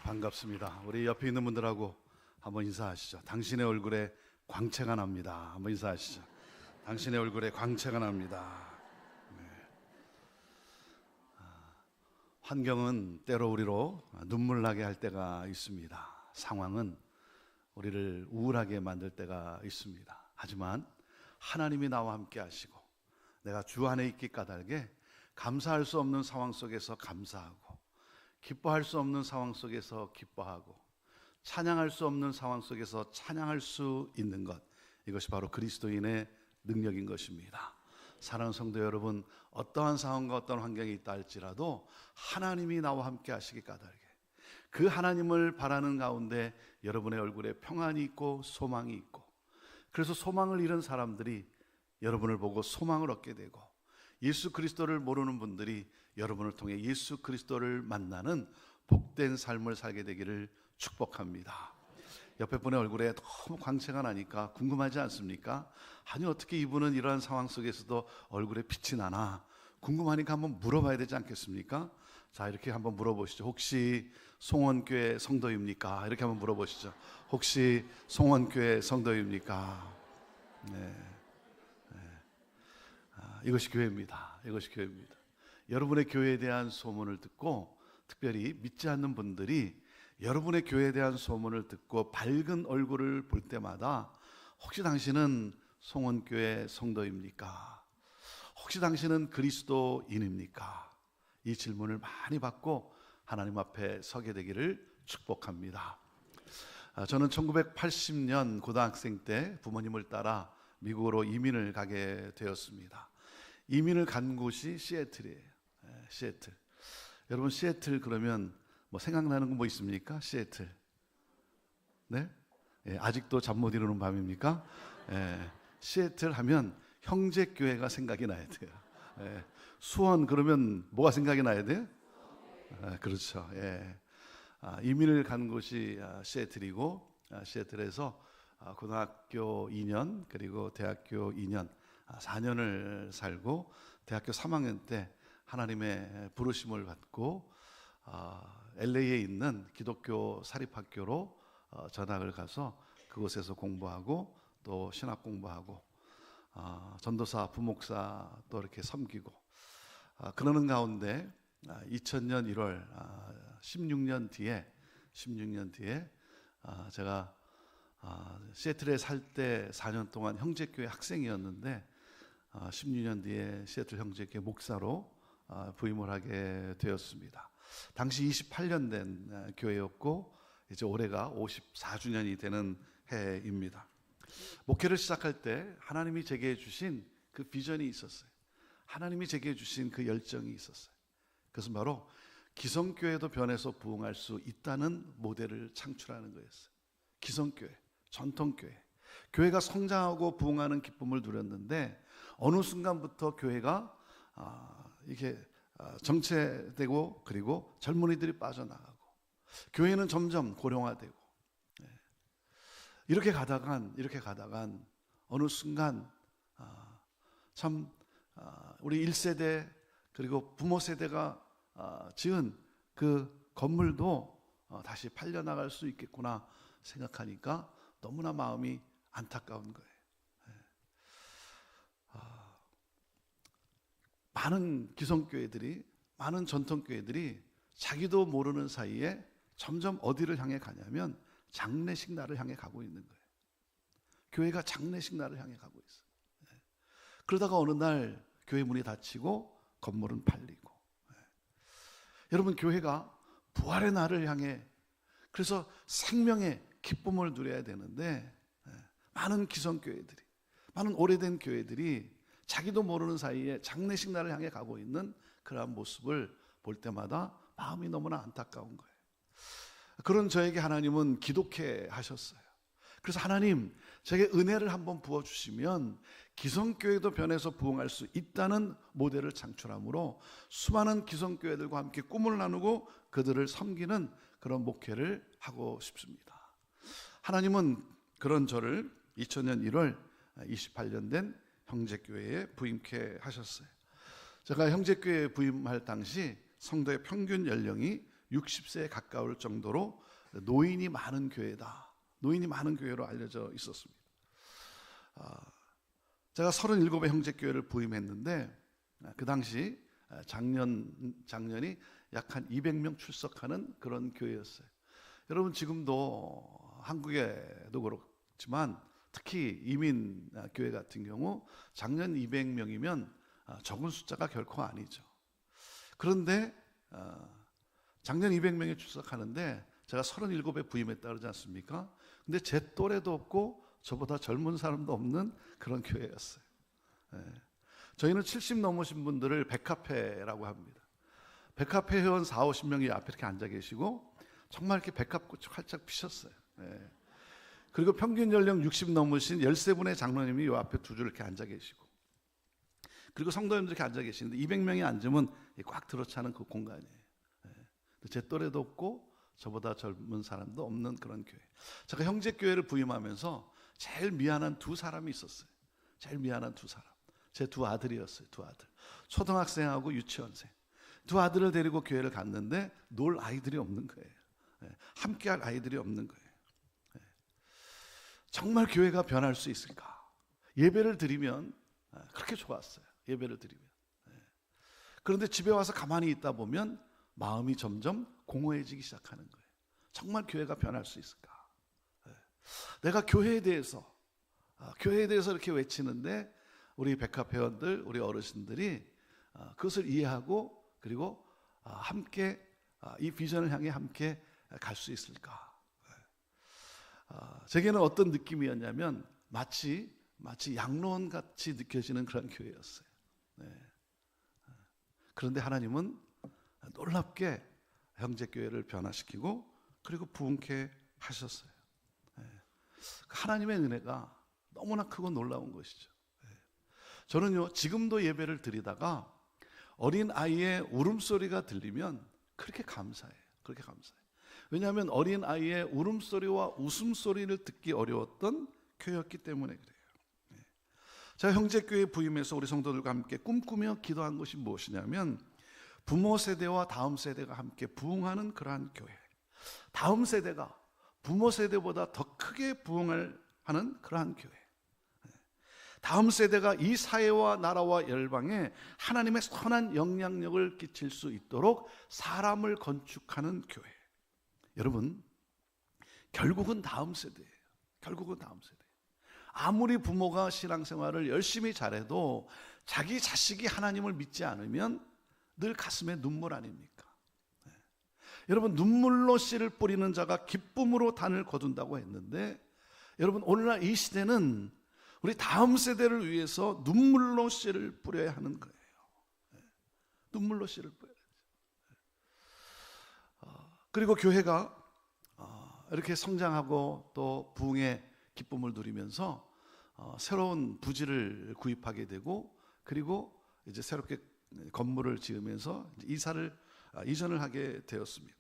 반갑습니다. 우리 옆에 있는 분들하고 한번 인사하시죠. 당신의 얼굴에 광채가 납니다. 한번 인사하시죠. 당신의 얼굴에 광채가 납니다. 네. 환경은 때로 우리로 눈물 나게 할 때가 있습니다. 상황은 우리를 우울하게 만들 때가 있습니다. 하지만 하나님이 나와 함께 하시고 내가 주 안에 있기 까닭에 감사할 수 없는 상황 속에서 감사하고, 기뻐할 수 없는 상황 속에서 기뻐하고, 찬양할 수 없는 상황 속에서 찬양할 수 있는 것, 이것이 바로 그리스도인의 능력인 것입니다. 사랑하는 성도 여러분, 어떠한 상황과 어떤 환경이 있다 할지라도 하나님이 나와 함께 하시기 까닭에 그 하나님을 바라는 가운데 여러분의 얼굴에 평안이 있고 소망이 있고, 그래서 소망을 잃은 사람들이 여러분을 보고 소망을 얻게 되고, 예수 그리스도를 모르는 분들이 여러분을 통해 예수 그리스도를 만나는 복된 삶을 살게 되기를 축복합니다. 옆에 분의 얼굴에 너무 광채가 나니까 궁금하지 않습니까? 아니, 어떻게 이분은 이러한 상황 속에서도 얼굴에 빛이 나나 궁금하니까 한번 물어봐야 되지 않겠습니까? 자, 이렇게 한번 물어보시죠. 혹시 송원교회 성도입니까? 이렇게 한번 물어보시죠. 혹시 송원교회 성도입니까? 네. 이것이 교회입니다. 이것이 교회입니다. 여러분의 교회에 대한 소문을 듣고, 특별히 믿지 않는 분들이 여러분의 교회에 대한 소문을 듣고 밝은 얼굴을 볼 때마다 혹시 당신은 송원교회 성도입니까? 혹시 당신은 그리스도인입니까? 이 질문을 많이 받고 하나님 앞에 서게 되기를 축복합니다. 저는 1980년 고등학생 때 부모님을 따라 미국으로 이민을 가게 되었습니다. 이민을 간 곳이 시애틀이에요. 시애틀. 여러분, 시애틀 그러면 뭐 생각나는 거 뭐 있습니까? 시애틀. 네? 아직도 잠 못 이루는 밤입니까? 시애틀 하면 형제교회가 생각이 나야 돼요. 수원 그러면 뭐가 생각이 나야 돼요? 그렇죠. 이민을 간 곳이 시애틀이고, 시애틀에서 고등학교 2년 그리고 대학교 2년 4년을 살고, 대학교 3학년 때 하나님의 부르심을 받고 LA에 있는 기독교 사립학교로 전학을 가서 그곳에서 공부하고 또 신학 공부하고 전도사, 부목사 또 이렇게 섬기고, 그러는 가운데 2000년 1월 16년 뒤에 제가 시애틀에 살 때 4년 동안 형제교회 학생이었는데 16년 뒤에 시애틀 형제교회 목사로 부임을 하게 되었습니다. 당시 28년 된 교회였고, 이제 올해가 54주년이 되는 해입니다. 목회를 시작할 때 하나님이 제게 주신 그 비전이 있었어요. 하나님이 제게 주신 그 열정이 있었어요. 그것은 바로 기성교회도 변해서 부흥할 수 있다는 모델을 창출하는 거였어요. 기성교회, 전통교회, 교회가 성장하고 부흥하는 기쁨을 누렸는데 어느 순간부터 교회가 이렇게 정체되고, 그리고 젊은이들이 빠져나가고, 교회는 점점 고령화되고, 이렇게 가다간 어느 순간 참 우리 1세대 그리고 부모 세대가 지은 그 건물도 다시 팔려나갈 수 있겠구나 생각하니까 너무나 마음이 안타까운 거예요. 많은 기성교회들이, 많은 전통교회들이 자기도 모르는 사이에 점점 어디를 향해 가냐면 장례식 날을 향해 가고 있는 거예요. 교회가 장례식 날을 향해 가고 있어요. 그러다가 어느 날 교회 문이 닫히고 건물은 팔리고. 여러분, 교회가 부활의 날을 향해, 그래서 생명의 기쁨을 누려야 되는데 많은 기성교회들이, 많은 오래된 교회들이 자기도 모르는 사이에 장례식 날을 향해 가고 있는 그러한 모습을 볼 때마다 마음이 너무나 안타까운 거예요. 그런 저에게 하나님은 기독해 하셨어요. 그래서 하나님, 제게 은혜를 한번 부어주시면 기성교회도 변해서 부흥할 수 있다는 모델을 창출함으로 수많은 기성교회들과 함께 꿈을 나누고 그들을 섬기는 그런 목회를 하고 싶습니다. 하나님은 그런 저를 2000년 1월 28년 된 형제교회에 부임케 하셨어요. 제가 형제교회에 부임할 당시 성도의 평균 연령이 60세에 가까울 정도로 노인이 많은 교회다. 노인이 많은 교회로 알려져 있었습니다. 제가 37의 형제교회를 부임했는데 그 당시 작년이 약 한 200명 출석하는 그런 교회였어요. 여러분 지금도 한국에도 그렇지만 특히 이민 교회 같은 경우 작년 200명이면 적은 숫자가 결코 아니죠. 그런데 작년 200명이 출석하는데 제가 37에 부임했다 그러지 않습니까? 근데 제 또래도 없고 저보다 젊은 사람도 없는 그런 교회였어요. 저희는 70 넘으신 분들을 백카페라고 합니다. 백카페 회원 40-50명이 앞에 이렇게 앉아 계시고 정말 이렇게 백합꽃이 활짝 피셨어요. 그리고 평균 연령 60 넘으신 13분의 장로님이 요 앞에 두 줄 이렇게 앉아 계시고, 그리고 성도님들 이렇게 앉아 계시는데 200명이 앉으면 꽉 들어차는 그 공간이에요. 제 또래도 없고 저보다 젊은 사람도 없는 그런 교회. 제가 형제교회를 부임하면서 제일 미안한 두 사람이 있었어요. 제일 미안한 두 사람. 제 두 아들이었어요. 두 아들. 초등학생하고 유치원생. 두 아들을 데리고 교회를 갔는데 놀 아이들이 없는 거예요. 함께할 아이들이 없는 거예요. 정말 교회가 변할 수 있을까? 예배를 드리면 그렇게 좋았어요. 예배를 드리면. 그런데 집에 와서 가만히 있다 보면 마음이 점점 공허해지기 시작하는 거예요. 정말 교회가 변할 수 있을까? 내가 교회에 대해서 이렇게 외치는데 우리 백합 회원들, 우리 어르신들이 그것을 이해하고 그리고 함께 이 비전을 향해 함께 갈 수 있을까? 제게는 어떤 느낌이었냐면 마치 양로원 같이 느껴지는 그런 교회였어요. 그런데 하나님은 놀랍게 형제교회를 변화시키고 그리고 부흥케 하셨어요. 하나님의 은혜가 너무나 크고 놀라운 것이죠. 저는요 지금도 예배를 드리다가 어린 아이의 울음소리가 들리면 그렇게 감사해요. 그렇게 감사해요. 왜냐하면 어린 아이의 울음소리와 웃음소리를 듣기 어려웠던 교회였기 때문에 그래요. 제가 형제교회 부임해서 우리 성도들과 함께 꿈꾸며 기도한 것이 무엇이냐면 부모 세대와 다음 세대가 함께 부흥하는 그러한 교회, 다음 세대가 부모 세대보다 더 크게 부흥을 하는 그러한 교회, 다음 세대가 이 사회와 나라와 열방에 하나님의 선한 영향력을 끼칠 수 있도록 사람을 건축하는 교회. 여러분, 결국은 다음 세대예요. 결국은 다음 세대. 아무리 부모가 신앙생활을 열심히 잘해도 자기 자식이 하나님을 믿지 않으면 늘 가슴에 눈물 아닙니까? 여러분, 눈물로 씨를 뿌리는 자가 기쁨으로 단을 거둔다고 했는데, 여러분 오늘날 이 시대는 우리 다음 세대를 위해서 눈물로 씨를 뿌려야 하는 거예요. 눈물로 씨를 뿌려야 되죠. 그리고 교회가 이렇게 성장하고 또 부흥의 기쁨을 누리면서 새로운 부지를 구입하게 되고, 그리고 이제 새롭게 건물을 지으면서 이전을 하게 되었습니다.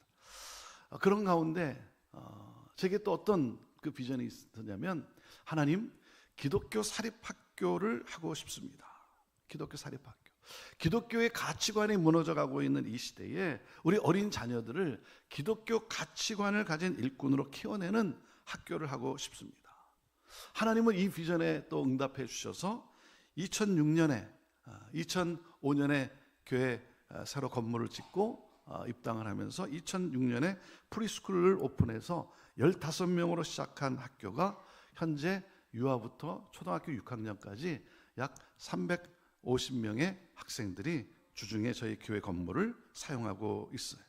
그런 가운데 제게 또 어떤 그 비전이 있었냐면, 하나님, 기독교 사립학교를 하고 싶습니다. 기독교 사립학교. 기독교의 가치관이 무너져 가고 있는 이 시대에 우리 어린 자녀들을 기독교 가치관을 가진 일꾼으로 키워내는 학교를 하고 싶습니다. 하나님은 이 비전에 또 응답해 주셔서 2005년에 교회 새로 건물을 짓고 입당을 하면서 2006년에 프리스쿨을 오픈해서 15명으로 시작한 학교가 현재 유아부터 초등학교 6학년까지 약 350명의 학생들이 주중에 저희 교회 건물을 사용하고 있어요.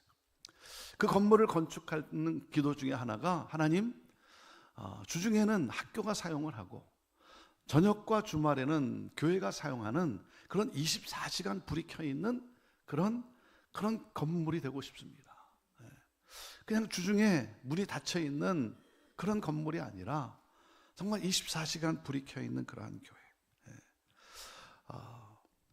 그 건물을 건축하는 기도 중에 하나가, 하나님, 주중에는 학교가 사용을 하고 저녁과 주말에는 교회가 사용하는 그런 24시간 불이 켜 있는 그런 건물이 되고 싶습니다. 그냥 주중에 문이 닫혀 있는 그런 건물이 아니라 정말 24시간 불이 켜 있는 그러한 교회.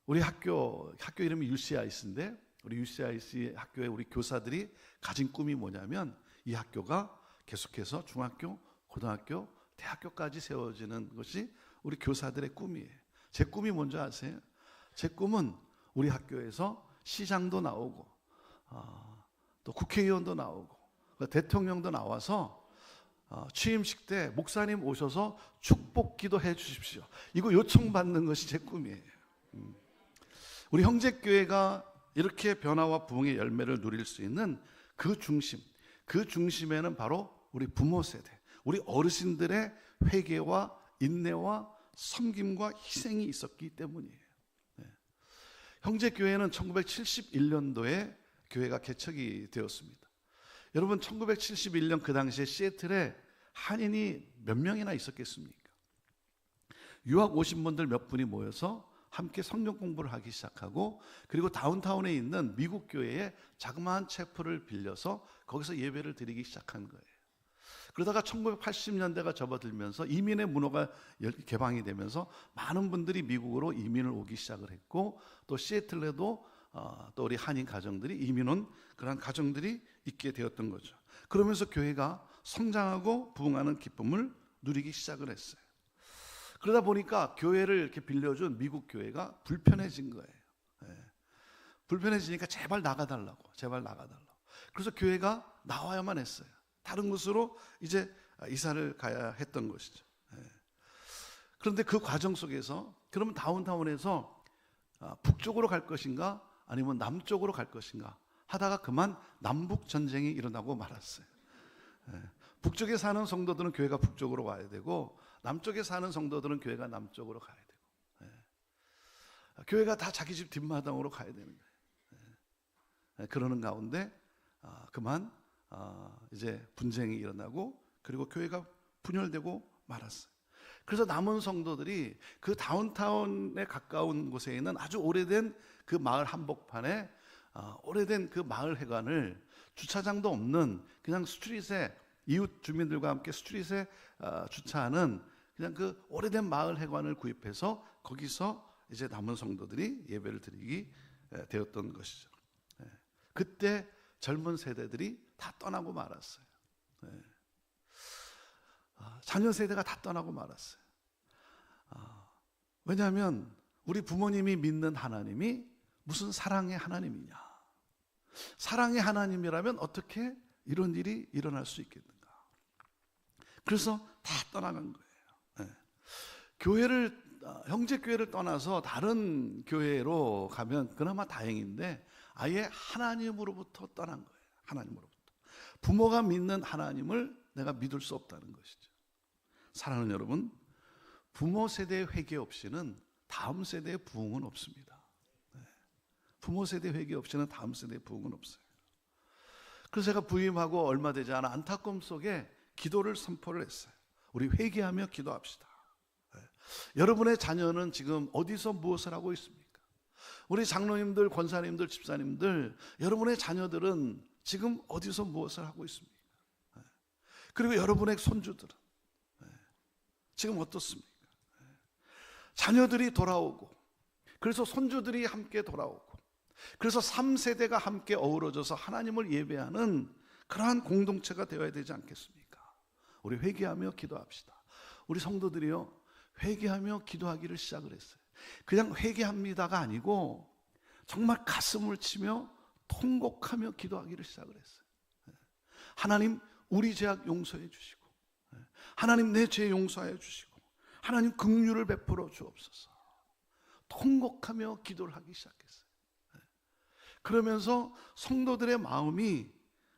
우리 학교 이름이 UCIC인데, 우리 UCIC 학교에 우리 교사들이 가진 꿈이 뭐냐면, 이 학교가 계속해서 중학교, 고등학교, 대학교까지 세워지는 것이 우리 교사들의 꿈이에요. 제 꿈이 뭔지 아세요? 제 꿈은 우리 학교에서 시장도 나오고 또 국회의원도 나오고 대통령도 나와서 취임식 때 목사님 오셔서 축복 기도해 주십시오. 이거 요청받는 것이 제 꿈이에요. 우리 형제교회가 이렇게 변화와 부흥의 열매를 누릴 수 있는 그 중심에는 바로 우리 부모 세대, 우리 어르신들의 회개와 인내와 섬김과 희생이 있었기 때문이에요. 형제교회는 1971년도에 교회가 개척이 되었습니다. 여러분 1971년 그 당시에 시애틀에 한인이 몇 명이나 있었겠습니까? 유학 오신 분들 몇 분이 모여서 함께 성경 공부를 하기 시작하고, 그리고 다운타운에 있는 미국 교회에 자그마한 채플을 빌려서 거기서 예배를 드리기 시작한 거예요. 그러다가 1980년대가 접어들면서 이민의 문화가 개방이 되면서 많은 분들이 미국으로 이민을 오기 시작을 했고, 또 시애틀에도 또 우리 한인 가정들이 이민 온 그런 가정들이 있게 되었던 거죠. 그러면서 교회가 성장하고 부흥하는 기쁨을 누리기 시작을 했어요. 그러다 보니까 교회를 이렇게 빌려준 미국 교회가 불편해진 거예요. 불편해지니까 제발 나가달라고. 그래서 교회가 나와야만 했어요. 다른 곳으로 이제 이사를 가야 했던 것이죠. 그런데 그 과정 속에서 그러면 다운타운에서 북쪽으로 갈 것인가 아니면 남쪽으로 갈 것인가 하다가 그만 남북 전쟁이 일어나고 말았어요. 북쪽에 사는 성도들은 교회가 북쪽으로 와야 되고, 남쪽에 사는 성도들은 교회가 남쪽으로 가야 되고, 교회가 다 자기 집 뒷마당으로 가야 되는 거예요. 그러는 가운데 그만 이제 분쟁이 일어나고, 그리고 교회가 분열되고 말았어요. 그래서 남은 성도들이 그 다운타운에 가까운 곳에 있는 아주 오래된 그 마을 한복판에 오래된 그 마을 회관을 주차장도 없는 그냥 스트릿에 이웃 주민들과 함께 스트릿에 주차하는 그냥 그 오래된 마을 회관을 구입해서 거기서 이제 남은 성도들이 예배를 드리기 되었던 것이죠. 그때 젊은 세대들이 다 떠나고 말았어요. 자녀 세대가 다 떠나고 말았어요. 왜냐하면 우리 부모님이 믿는 하나님이 무슨 사랑의 하나님이냐. 사랑의 하나님이라면 어떻게 이런 일이 일어날 수 있겠는가. 그래서 다 떠나간 거예요. 교회를, 형제교회를 떠나서 다른 교회로 가면 그나마 다행인데 아예 하나님으로부터 떠난 거예요. 하나님으로부터. 부모가 믿는 하나님을 내가 믿을 수 없다는 것이죠. 사랑하는 여러분, 부모 세대의 회개 없이는 다음 세대의 부흥은 없습니다. 부모 세대 회개 없이는 다음 세대의 부흥은 없어요. 그래서 제가 부임하고 얼마 되지 않아 안타까움 속에 기도를 선포를 했어요. 우리 회개하며 기도합시다. 여러분의 자녀는 지금 어디서 무엇을 하고 있습니까? 우리 장로님들, 권사님들, 집사님들, 여러분의 자녀들은 지금 어디서 무엇을 하고 있습니까? 그리고 여러분의 손주들은 지금 어떻습니까? 자녀들이 돌아오고, 그래서 손주들이 함께 돌아오고, 그래서 3세대가 함께 어우러져서 하나님을 예배하는 그러한 공동체가 되어야 되지 않겠습니까? 우리 회개하며 기도합시다. 우리 성도들이요, 회개하며 기도하기를 시작을 했어요. 그냥 회개합니다가 아니고 정말 가슴을 치며 통곡하며 기도하기를 시작을 했어요. 하나님, 우리 죄악 용서해 주시고, 하나님 내 죄 용서해 주시고, 하나님 긍휼을 베풀어 주옵소서. 통곡하며 기도를 하기 시작했어요. 그러면서 성도들의 마음이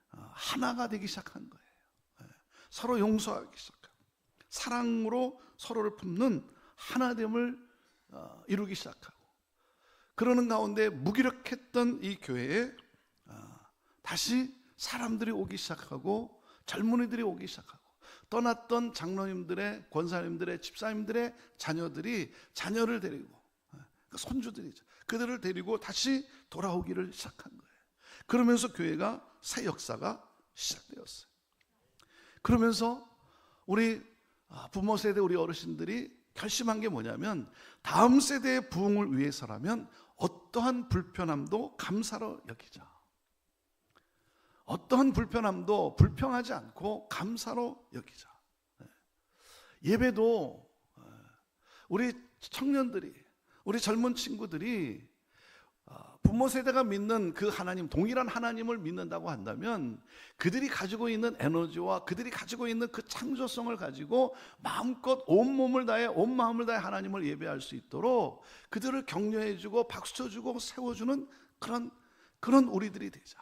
하나가 되기 시작한 거예요. 서로 용서하기 시작하고 사랑으로 서로를 품는 하나됨을 이루기 시작하고, 그러는 가운데 무기력했던 이 교회에 다시 사람들이 오기 시작하고, 젊은이들이 오기 시작하고, 떠났던 장로님들의, 권사님들의, 집사님들의 자녀들이 자녀를 데리고, 손주들이죠, 그들을 데리고 다시 돌아오기를 시작한 거예요. 그러면서 교회가 새 역사가 시작되었어요. 그러면서 우리 부모 세대, 우리 어르신들이 결심한 게 뭐냐면, 다음 세대의 부흥을 위해서라면 어떠한 불편함도 감사로 여기자. 어떠한 불편함도 불평하지 않고 감사로 여기자. 예배도 우리 청년들이, 우리 젊은 친구들이 부모 세대가 믿는 그 하나님, 동일한 하나님을 믿는다고 한다면 그들이 가지고 있는 에너지와 그들이 가지고 있는 그 창조성을 가지고 마음껏 온몸을 다해 온 마음을 다해 하나님을 예배할 수 있도록 그들을 격려해주고 박수쳐주고 세워주는 그런 우리들이 되자.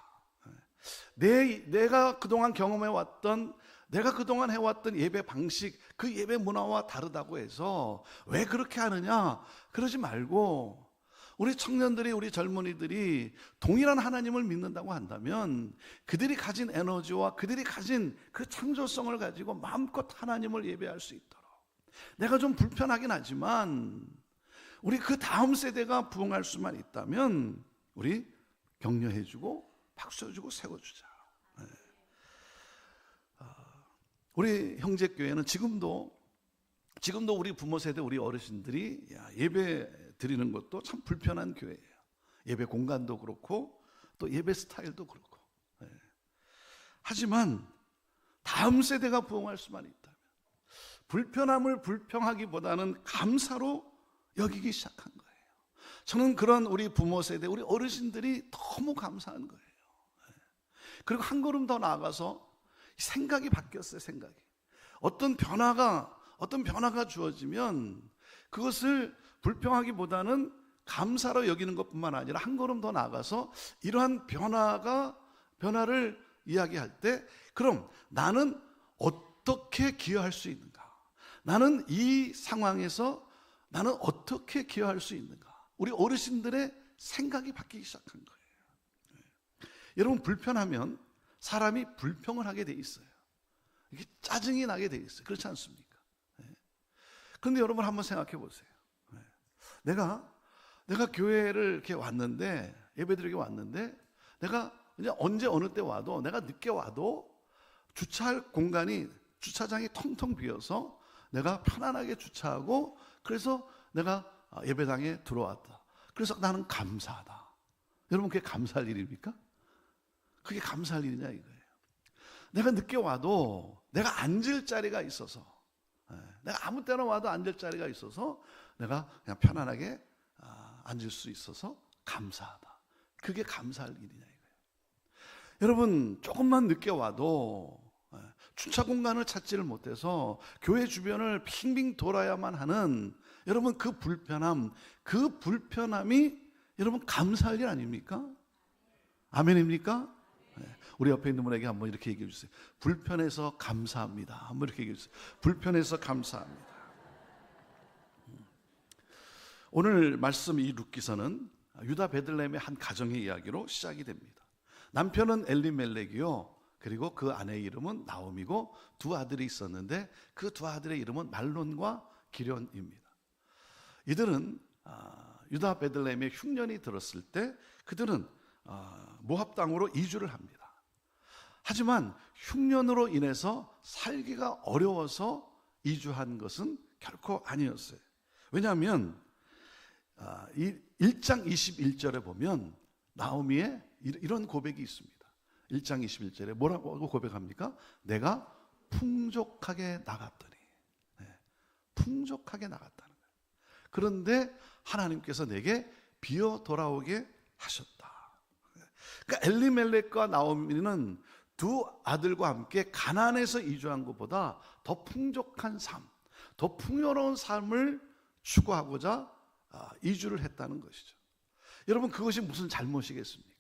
내가 그동안 경험해왔던, 내가 그동안 해왔던 예배 방식, 그 예배 문화와 다르다고 해서 왜 그렇게 하느냐, 그러지 말고 우리 청년들이, 우리 젊은이들이 동일한 하나님을 믿는다고 한다면 그들이 가진 에너지와 그들이 가진 그 창조성을 가지고 마음껏 하나님을 예배할 수 있도록, 내가 좀 불편하긴 하지만 우리 그 다음 세대가 부흥할 수만 있다면 우리 격려해주고 박수해주고 세워주자. 우리 형제교회는 지금도 우리 부모 세대, 우리 어르신들이 예배 드리는 것도 참 불편한 교회예요. 예배 공간도 그렇고 또 예배 스타일도 그렇고. 하지만 다음 세대가 부흥할 수만 있다면 불편함을 불평하기보다는 감사로 여기기 시작한 거예요. 저는 그런 우리 부모 세대, 우리 어르신들이 너무 감사한 거예요. 그리고 한 걸음 더 나아가서 생각이 바뀌었어요. 생각이 어떤 변화가 주어지면 그것을 불평하기보다는 감사로 여기는 것뿐만 아니라 한 걸음 더 나아가서 이러한 변화를 이야기할 때, 그럼 나는 어떻게 기여할 수 있는가? 나는 이 상황에서 나는 어떻게 기여할 수 있는가? 우리 어르신들의 생각이 바뀌기 시작한 거예요. 여러분, 불편하면 사람이 불평을 하게 돼 있어요. 이게 짜증이 나게 돼 있어요. 그렇지 않습니까? 그런데 여러분 한번 생각해 보세요. 내가 교회를 이렇게 왔는데, 예배드리게 왔는데, 내가 이제 언제 어느 때 와도, 내가 늦게 와도 주차할 공간이, 주차장이 텅텅 비어서 내가 편안하게 주차하고, 그래서 내가 예배당에 들어왔다. 그래서 나는 감사하다. 여러분, 그게 감사할 일입니까? 그게 감사할 일이냐 이거예요. 내가 늦게 와도 내가 앉을 자리가 있어서, 내가 아무 때나 와도 앉을 자리가 있어서 내가 그냥 편안하게 앉을 수 있어서 감사하다. 그게 감사할 일이냐 이거예요. 여러분, 조금만 늦게 와도 주차 공간을 찾지를 못해서 교회 주변을 빙빙 돌아야만 하는 여러분, 그 불편함이 여러분 감사할 일 아닙니까? 아멘입니까? 우리 옆에 있는 분에게 한번 이렇게 얘기해 주세요. 불편해서 감사합니다. 한번 이렇게 얘기해 주세요. 불편해서 감사합니다. 오늘 말씀 이 룻기서는 유다 베들레헴의 한 가정의 이야기로 시작이 됩니다. 남편은 엘리멜렉이요, 그리고 그 아내의 이름은 나옴이고 두 아들이 있었는데 그 두 아들의 이름은 말론과 기련입니다. 이들은 유다 베들레헴의 흉년이 들었을 때 그들은 모압 땅으로 이주를 합니다. 하지만 흉년으로 인해서 살기가 어려워서 이주한 것은 결코 아니었어요. 왜냐하면 1장 21절에 보면 나오미의 이런 고백이 있습니다. 1장 21절에 뭐라고 고백합니까? 내가 풍족하게 나갔더니, 풍족하게 나갔다는 거예요. 그런데 하나님께서 내게 비어 돌아오게 하셨다. 그러니까 엘리멜렉과 나오미는 두 아들과 함께 가나안에서 이주한 것보다 더 풍족한 삶, 더 풍요로운 삶을 추구하고자 이주를 했다는 것이죠. 여러분, 그것이 무슨 잘못이겠습니까?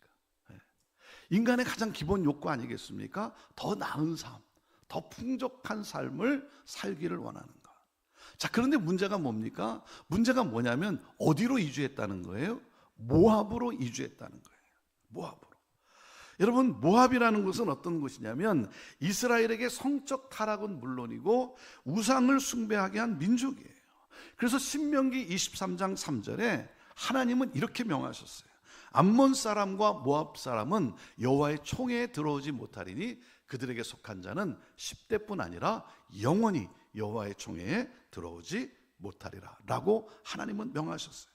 인간의 가장 기본 욕구 아니겠습니까? 더 나은 삶, 더 풍족한 삶을 살기를 원하는 것. 자, 그런데 문제가 뭡니까? 문제가 뭐냐면 어디로 이주했다는 거예요? 모압으로 이주했다는 거예요. 모압으로. 여러분, 모압이라는 것은 어떤 곳이냐면 이스라엘에게 성적 타락은 물론이고 우상을 숭배하게 한 민족이에요. 그래서 신명기 23장 3절에 하나님은 이렇게 명하셨어요. 암몬 사람과 모압 사람은 여호와의 총회에 들어오지 못하리니 그들에게 속한 자는 10대뿐 아니라 영원히 여호와의 총회에 들어오지 못하리라 라고 하나님은 명하셨어요.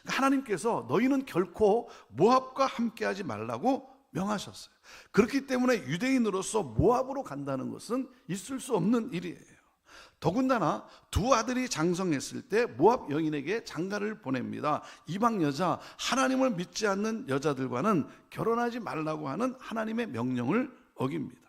하나님께서 너희는 결코 모압과 함께하지 말라고 명하셨어요. 그렇기 때문에 유대인으로서 모압으로 간다는 것은 있을 수 없는 일이에요. 더군다나 두 아들이 장성했을 때 모압 여인에게 장가를 보냅니다. 이방 여자, 하나님을 믿지 않는 여자들과는 결혼하지 말라고 하는 하나님의 명령을 어깁니다.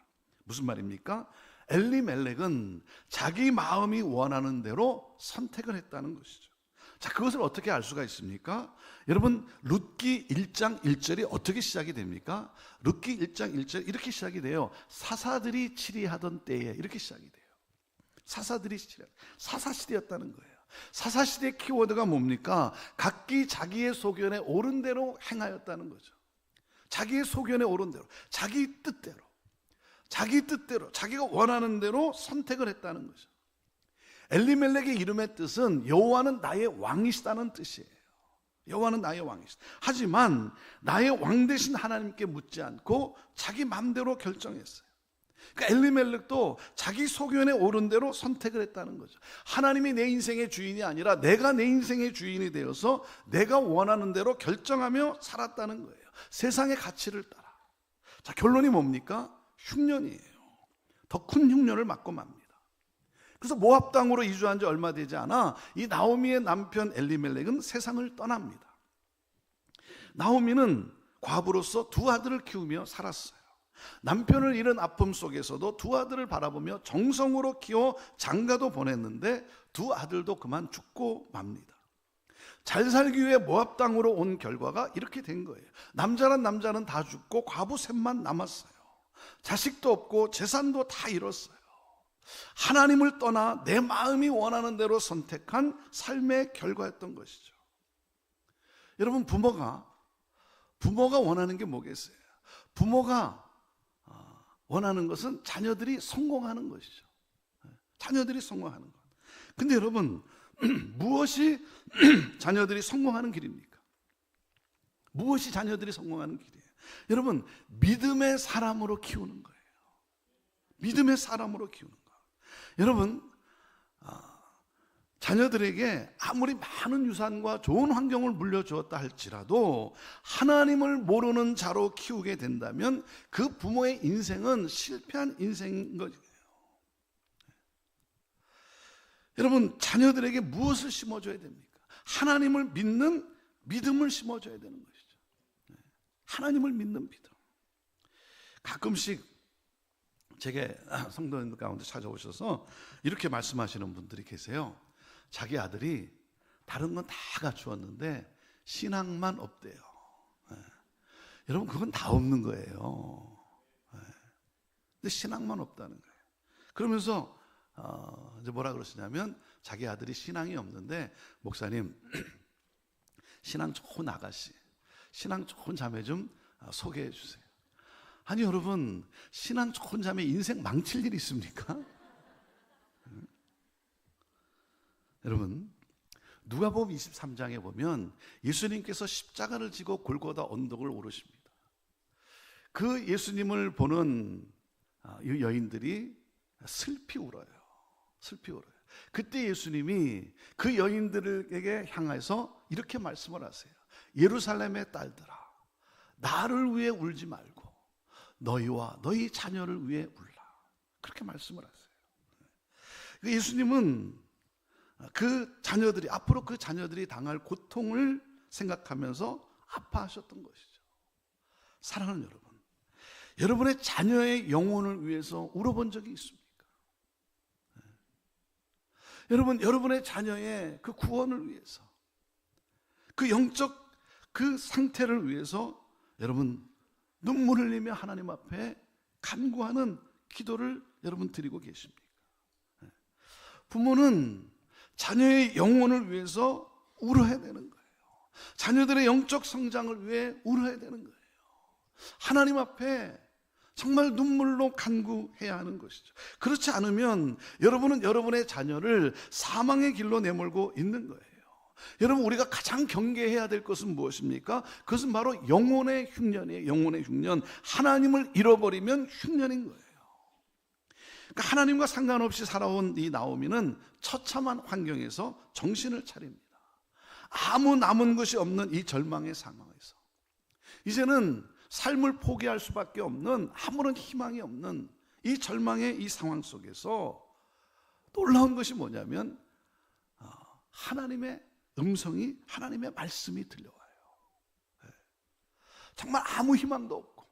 무슨 말입니까? 엘리멜렉은 자기 마음이 원하는 대로 선택을 했다는 것이죠. 자, 그것을 어떻게 알 수가 있습니까? 여러분, 룻기 1장 1절이 어떻게 시작이 됩니까? 룻기 1장 1절 이렇게 시작이 돼요. 사사들이 치리하던 때에, 이렇게 시작이 돼요. 사사들이 치리, 사사시대였다는 거예요. 사사시대의 키워드가 뭡니까? 각기 자기의 소견에 옳은 대로 행하였다는 거죠. 자기의 소견에 옳은 대로, 자기 뜻대로, 자기가 원하는 대로 선택을 했다는 거죠. 엘리멜렉의 이름의 뜻은 여호와는 나의 왕이시다는 뜻이에요. 여호와는 나의 왕이시다. 하지만 나의 왕 되신 하나님께 묻지 않고 자기 마음대로 결정했어요. 그러니까 엘리멜렉도 자기 소견에 옳은 대로 선택을 했다는 거죠. 하나님이 내 인생의 주인이 아니라 내가 내 인생의 주인이 되어서 내가 원하는 대로 결정하며 살았다는 거예요. 세상의 가치를 따라. 자, 결론이 뭡니까? 흉년이에요. 더 큰 흉년을 맞고 맙니다. 그래서 모압 땅으로 이주한 지 얼마 되지 않아 이 나오미의 남편 엘리멜렉은 세상을 떠납니다. 나오미는 과부로서 두 아들을 키우며 살았어요. 남편을 잃은 아픔 속에서도 두 아들을 바라보며 정성으로 키워 장가도 보냈는데 두 아들도 그만 죽고 맙니다. 잘 살기 위해 모압 땅으로 온 결과가 이렇게 된 거예요. 남자란 남자는 다 죽고 과부 셋만 남았어요. 자식도 없고 재산도 다 잃었어요. 하나님을 떠나 내 마음이 원하는 대로 선택한 삶의 결과였던 것이죠. 여러분, 부모가 원하는 게 뭐겠어요? 부모가 원하는 것은 자녀들이 성공하는 것이죠. 자녀들이 성공하는 것. 근데 여러분, 무엇이 자녀들이 성공하는 길입니까? 무엇이 자녀들이 성공하는 길이에요? 여러분, 믿음의 사람으로 키우는 거예요. 믿음의 사람으로 키우는 거. 여러분, 자녀들에게 아무리 많은 유산과 좋은 환경을 물려주었다 할지라도 하나님을 모르는 자로 키우게 된다면 그 부모의 인생은 실패한 인생인 거예요. 여러분, 자녀들에게 무엇을 심어줘야 됩니까? 하나님을 믿는 믿음을 심어줘야 되는 것이죠. 하나님을 믿는 믿음. 가끔씩 제게 성도님들 가운데 찾아오셔서 이렇게 말씀하시는 분들이 계세요. 자기 아들이 다른 건 다 갖추었는데 신앙만 없대요. 여러분, 그건 다 없는 거예요. 근데 신앙만 없다는 거예요. 그러면서 이제 뭐라 그러시냐면, 자기 아들이 신앙이 없는데, 목사님, 신앙 좋은 아가씨, 신앙 좋은 자매 좀 소개해 주세요. 아니, 여러분, 신앙 좋은 자매 인생 망칠 일이 있습니까? 여러분, 누가복음 23장에 보면 예수님께서 십자가를 지고 골고다 언덕을 오르십니다. 그 예수님을 보는 이 여인들이 슬피 울어요. 슬피 울어요. 그때 예수님이 그 여인들에게 향해서 이렇게 말씀을 하세요. 예루살렘의 딸들아, 나를 위해 울지 말고 너희와 너희 자녀를 위해 울라. 그렇게 말씀을 하세요. 예수님은 그 자녀들이, 앞으로 그 자녀들이 당할 고통을 생각하면서 아파하셨던 것이죠. 사랑하는 여러분, 여러분의 자녀의 영혼을 위해서 울어본 적이 있습니까? 여러분, 여러분의 자녀의 그 구원을 위해서, 그 영적 그 상태를 위해서 여러분 눈물 흘리며 하나님 앞에 간구하는 기도를 여러분 드리고 계십니까? 부모는 자녀의 영혼을 위해서 울어야 되는 거예요. 자녀들의 영적 성장을 위해 울어야 되는 거예요. 하나님 앞에 정말 눈물로 간구해야 하는 것이죠. 그렇지 않으면 여러분은 여러분의 자녀를 사망의 길로 내몰고 있는 거예요. 여러분, 우리가 가장 경계해야 될 것은 무엇입니까? 그것은 바로 영혼의 흉년이에요. 영혼의 흉년. 하나님을 잃어버리면 흉년인 거예요. 그러니까 하나님과 상관없이 살아온 이 나오미는 처참한 환경에서 정신을 차립니다. 아무 남은 것이 없는 이 절망의 상황에서 이제는 삶을 포기할 수밖에 없는, 아무런 희망이 없는 이 절망의 이 상황 속에서 놀라운 것이 뭐냐면 하나님의 음성이, 하나님의 말씀이 들려와요. 정말 아무 희망도 없고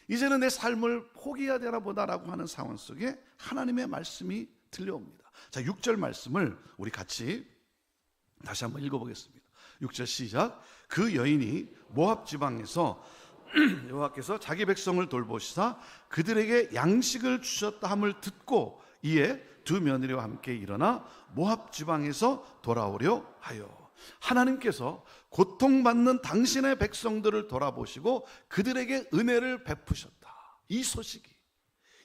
이제는 내 삶을 포기해야 되나 보다라고 하는 상황 속에 하나님의 말씀이 들려옵니다. 자, 6절 말씀을 우리 같이 다시 한번 읽어보겠습니다. 6절 시작. 그 여인이 모압 지방에서 여호와께서 자기 백성을 돌보시사 그들에게 양식을 주셨다 함을 듣고 이에 두 며느리와 함께 일어나 모압 지방에서 돌아오려 하여. 하나님께서 고통받는 당신의 백성들을 돌아보시고 그들에게 은혜를 베푸셨다. 이 소식이,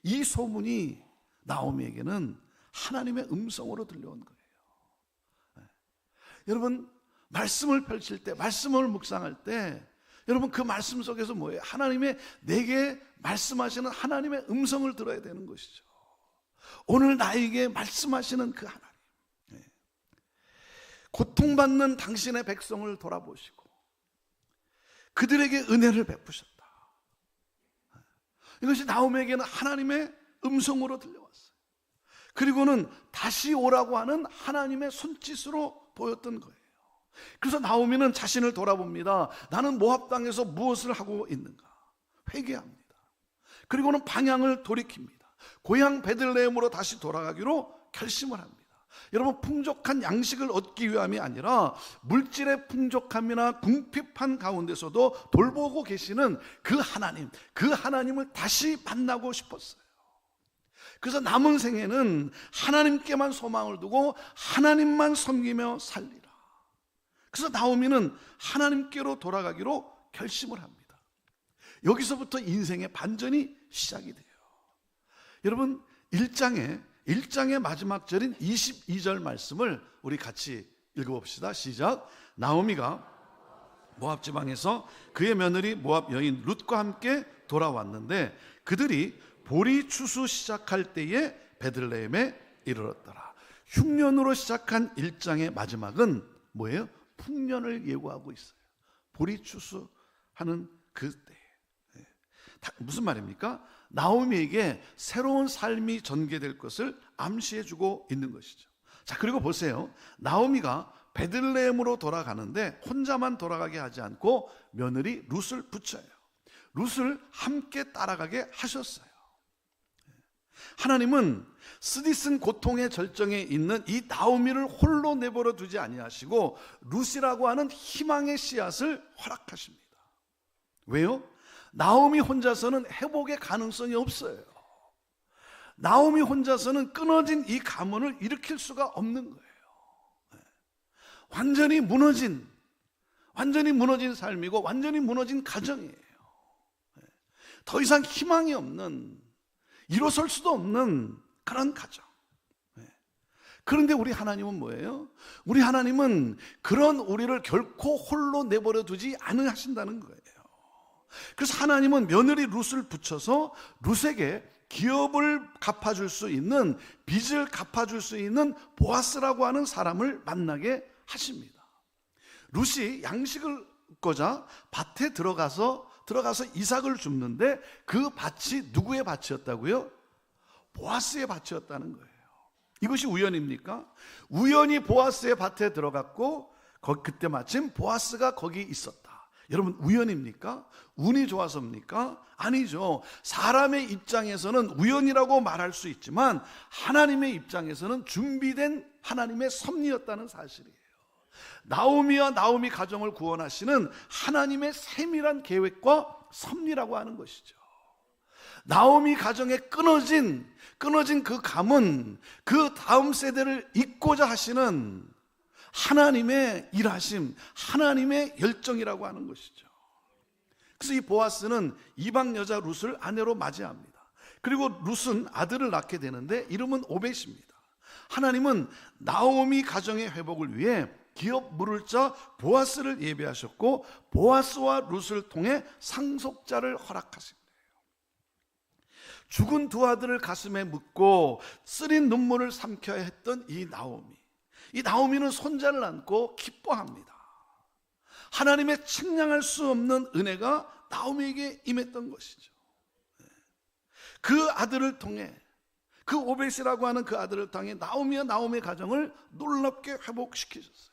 이 소문이 나오미에게는 하나님의 음성으로 들려온 거예요. 여러분, 말씀을 펼칠 때, 말씀을 묵상할 때 여러분 그 말씀 속에서 뭐예요? 하나님의 내게 말씀하시는 하나님의 음성을 들어야 되는 것이죠. 오늘 나에게 말씀하시는 그 하나님, 고통받는 당신의 백성을 돌아보시고 그들에게 은혜를 베푸셨다. 이것이 나오미에게는 하나님의 음성으로 들려왔어요. 그리고는 다시 오라고 하는 하나님의 손짓으로 보였던 거예요. 그래서 나오미는 자신을 돌아봅니다. 나는 모압 땅에서 무엇을 하고 있는가 회개합니다. 그리고는 방향을 돌이킵니다. 고향 베들레헴으로 다시 돌아가기로 결심을 합니다. 여러분, 풍족한 양식을 얻기 위함이 아니라 물질의 풍족함이나 궁핍한 가운데서도 돌보고 계시는 그 하나님, 그 하나님을 다시 만나고 싶었어요. 그래서 남은 생에는 하나님께만 소망을 두고 하나님만 섬기며 살리라. 그래서 나오미는 하나님께로 돌아가기로 결심을 합니다. 여기서부터 인생의 반전이 시작이 돼요. 여러분, 1장의 마지막 절인 22절 말씀을 우리 같이 읽어봅시다. 시작. 나오미가 모압 지방에서 그의 며느리 모압 여인 룻과 함께 돌아왔는데 그들이 보리 추수 시작할 때에 베들레헴에 이르렀더라. 흉년으로 시작한 1장의 마지막은 뭐예요? 풍년을 예고하고 있어요. 보리 추수하는 그때. 무슨 말입니까? 나오미에게 새로운 삶이 전개될 것을 암시해주고 있는 것이죠. 자, 그리고 보세요. 나오미가 베들레헴으로 돌아가는데 혼자만 돌아가게 하지 않고 며느리 룻을 붙여요. 룻을 함께 따라가게 하셨어요. 하나님은 쓰디쓴 고통의 절정에 있는 이 나오미를 홀로 내버려 두지 아니하시고 룻이라고 하는 희망의 씨앗을 허락하십니다. 왜요? 나오미 혼자서는 회복의 가능성이 없어요. 나오미 혼자서는 끊어진 이 가문을 일으킬 수가 없는 거예요. 완전히 무너진 삶이고 완전히 무너진 가정이에요. 더 이상 희망이 없는, 일어설 수도 없는 그런 가정. 그런데 우리 하나님은 뭐예요? 우리 하나님은 그런 우리를 결코 홀로 내버려 두지 않으신다는 거예요. 그래서 하나님은 며느리 룻을 붙여서 룻에게 기업을 갚아줄 수 있는, 빚을 갚아줄 수 있는 보아스라고 하는 사람을 만나게 하십니다. 룻이 양식을 얻고자 밭에 들어가서 이삭을 줍는데 그 밭이 누구의 밭이었다고요? 보아스의 밭이었다는 거예요. 이것이 우연입니까? 우연히 보아스의 밭에 들어갔고 그때 마침 보아스가 거기 있었다. 여러분, 우연입니까? 운이 좋아서입니까? 아니죠. 사람의 입장에서는 우연이라고 말할 수 있지만 하나님의 입장에서는 준비된 하나님의 섭리였다는 사실이에요. 나오미와 나오미 가정을 구원하시는 하나님의 세밀한 계획과 섭리라고 하는 것이죠. 나오미 가정에 끊어진 그 가문, 그 다음 세대를 잇고자 하시는 하나님의 일하심, 하나님의 열정이라고 하는 것이죠. 그래서 이 보아스는 이방 여자 룻을 아내로 맞이합니다. 그리고 룻은 아들을 낳게 되는데 이름은 오벳입니다. 하나님은 나오미 가정의 회복을 위해 기업 물을 자 보아스를 예비하셨고 보아스와 룻을 통해 상속자를 허락하신 거예요. 죽은 두 아들을 가슴에 묻고 쓰린 눈물을 삼켜야 했던 이 나오미는 손자를 안고 기뻐합니다. 하나님의 측량할 수 없는 은혜가 나오미에게 임했던 것이죠. 그 아들을 통해 그 오벳이라고 하는 그 아들을 통해 나오미와 나오미의 가정을 놀랍게 회복시키셨어요.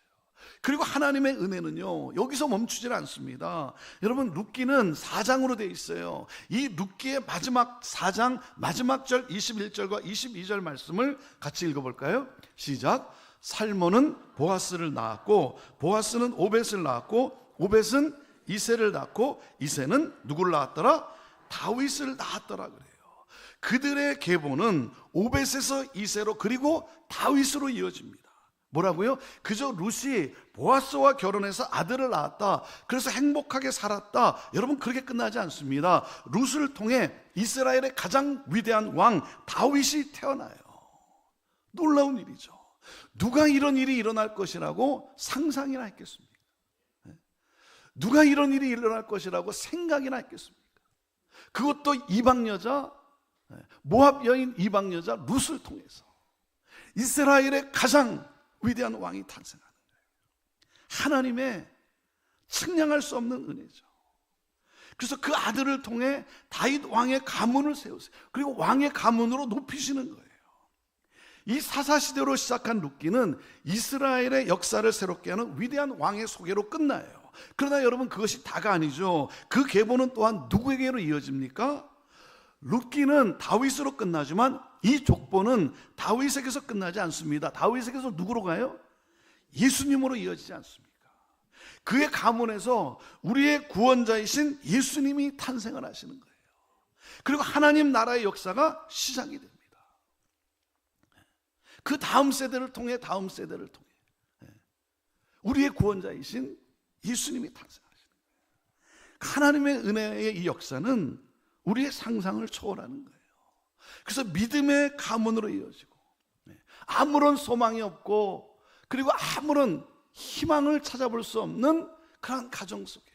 그리고 하나님의 은혜는요, 여기서 멈추질 않습니다. 여러분, 룻기는 4장으로 되어 있어요. 이 룻기의 마지막 4장 마지막 절 21절과 22절 말씀을 같이 읽어볼까요? 시작. 살몬은 보아스를 낳았고 보아스는 오벳을 낳았고 오벳은 이새를 낳고 이새는 누구를 낳았더라? 다윗을 낳았더라 그래요. 그들의 계보는 오벳에서 이새로 그리고 다윗으로 이어집니다. 뭐라고요? 그저 룻이 보아스와 결혼해서 아들을 낳았다, 그래서 행복하게 살았다, 여러분 그렇게 끝나지 않습니다. 룻을 통해 이스라엘의 가장 위대한 왕 다윗이 태어나요. 놀라운 일이죠. 누가 이런 일이 일어날 것이라고 상상이나 했겠습니까? 누가 이런 일이 일어날 것이라고 생각이나 했겠습니까? 그것도 이방 여자, 모압 여인 이방 여자 룻을 통해서 이스라엘의 가장 위대한 왕이 탄생하는 거예요. 하나님의 측량할 수 없는 은혜죠. 그래서 그 아들을 통해 다윗 왕의 가문을 세우세요. 그리고 왕의 가문으로 높이시는 거예요. 이 사사시대로 시작한 룻기는 이스라엘의 역사를 새롭게 하는 위대한 왕의 소개로 끝나요. 그러나 여러분, 그것이 다가 아니죠. 그 계보는 또한 누구에게로 이어집니까? 룻기는 다윗으로 끝나지만 이 족보는 다윗에게서 끝나지 않습니다. 다윗에게서 누구로 가요? 예수님으로 이어지지 않습니까? 그의 가문에서 우리의 구원자이신 예수님이 탄생을 하시는 거예요. 그리고 하나님 나라의 역사가 시작이 됩니다. 그 다음 세대를 통해 다음 세대를 통해 우리의 구원자이신 예수님이 탄생하시는 거예요. 하나님의 은혜의 이 역사는 우리의 상상을 초월하는 거예요. 그래서 믿음의 가문으로 이어지고 아무런 소망이 없고 그리고 아무런 희망을 찾아볼 수 없는 그런 가정 속에,